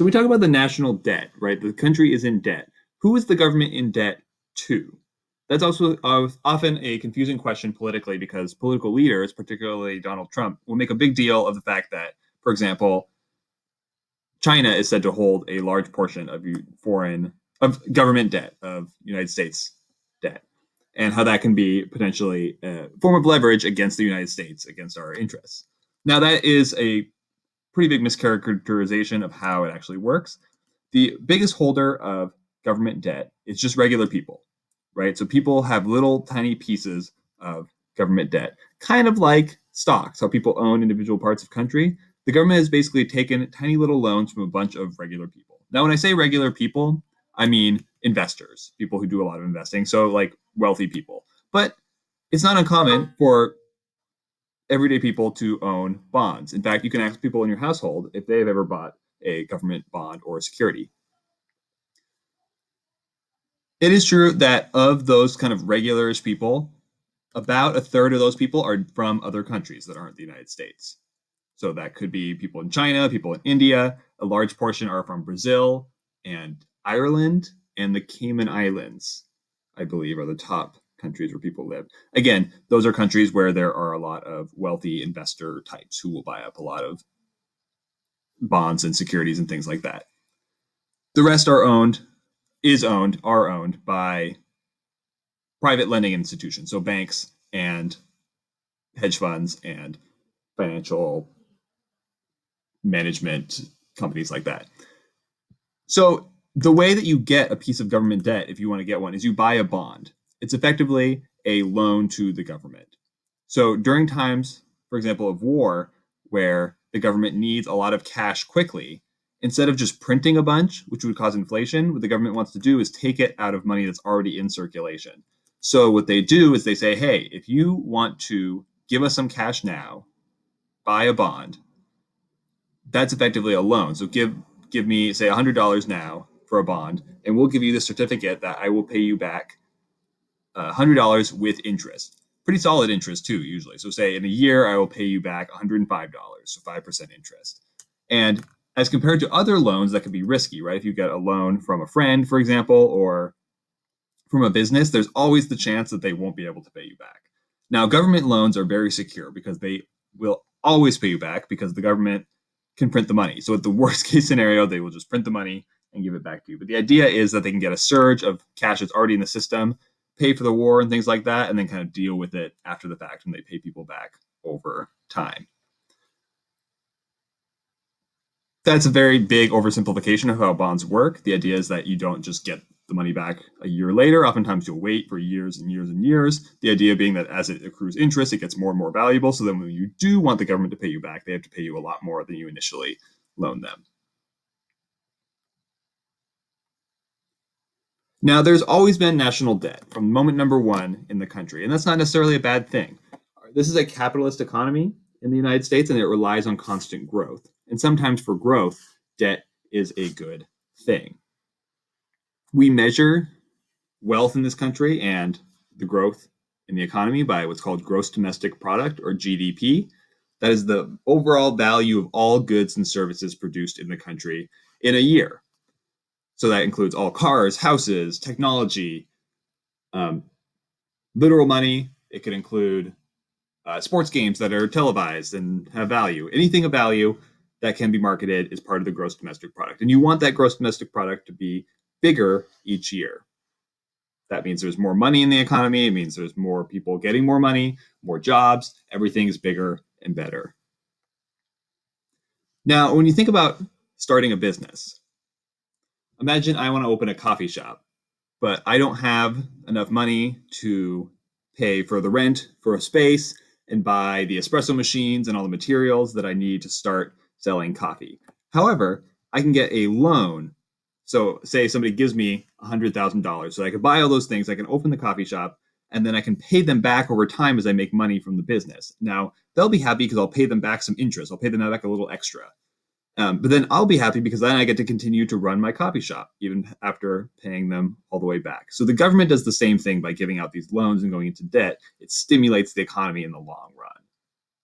So we talk about the national debt, right? The country is in debt. Who is the government in debt to? That's also often a confusing question politically because political leaders, particularly Donald Trump, will make a big deal of the fact that, for example, China is said to hold a large portion of government debt, of United States debt, and how that can be potentially a form of leverage against the United States, against our interests. Now, that is a pretty big mischaracterization of how it actually works. The biggest holder of government debt is just regular people, right? So people have little tiny pieces of government debt, kind of like stocks, how people own individual parts of country. The government has basically taken tiny little loans from a bunch of regular people. Now, when I say regular people, I mean investors, people who do a lot of investing, so like wealthy people. But it's not uncommon for everyday people to own bonds. In fact, you can ask people in your household if they have ever bought a government bond or a security. It is true that of those kind of regularish people, about a third of those people are from other countries that aren't the United States. So that could be people in China, people in India. A large portion are from Brazil and Ireland and the Cayman Islands, I believe, are the top countries where people live. Again, those are countries where there are a lot of wealthy investor types who will buy up a lot of bonds and securities and things like that. The rest are owned by private lending institutions, so banks and hedge funds and financial management companies like that. So the way that you get a piece of government debt, if you want to get one, is you buy a bond. It's effectively a loan to the government. So during times, for example, of war, where the government needs a lot of cash quickly, instead of just printing a bunch, which would cause inflation, what the government wants to do is take it out of money that's already in circulation. So what they do is they say, hey, if you want to give us some cash now, buy a bond, that's effectively a loan. So give me, say, $100 now for a bond, and we'll give you the certificate that I will pay you back $100 with interest. Pretty solid interest too, usually. So say in a year, I will pay you back $105, so 5% interest. And as compared to other loans that could be risky, right? If you get a loan from a friend, for example, or from a business, there's always the chance that they won't be able to pay you back. Now, government loans are very secure because they will always pay you back because the government can print the money. So at the worst case scenario, they will just print the money and give it back to you. But the idea is that they can get a surge of cash that's already in the system, pay for the war and things like that, and then kind of deal with it after the fact when they pay people back over time. That's a very big oversimplification of how bonds work. The idea is that you don't just get the money back a year later. Oftentimes you'll wait for years and years and years. The idea being that as it accrues interest, it gets more and more valuable. So then when you do want the government to pay you back, they have to pay you a lot more than you initially loaned them. Now, there's always been national debt from moment number one in the country, and that's not necessarily a bad thing. This is a capitalist economy in the United States, and it relies on constant growth. And sometimes for growth, debt is a good thing. We measure wealth in this country and the growth in the economy by what's called gross domestic product, or GDP. That is the overall value of all goods and services produced in the country in a year. So that includes all cars, houses, technology, literal money. It could include sports games that are televised and have value. Anything of value that can be marketed is part of the gross domestic product. And you want that gross domestic product to be bigger each year. That means there's more money in the economy. It means there's more people getting more money, more jobs. Everything is bigger and better. Now, when you think about starting a business, imagine I want to open a coffee shop, but I don't have enough money to pay for the rent for a space and buy the espresso machines and all the materials that I need to start selling coffee. However, I can get a loan. So say somebody gives me $100,000, so I can buy all those things, I can open the coffee shop, and then I can pay them back over time as I make money from the business. Now, they'll be happy because I'll pay them back some interest. I'll pay them back a little extra. But then I'll be happy because then I get to continue to run my coffee shop even after paying them all the way back. So the government does the same thing by giving out these loans and going into debt. It stimulates the economy in the long run.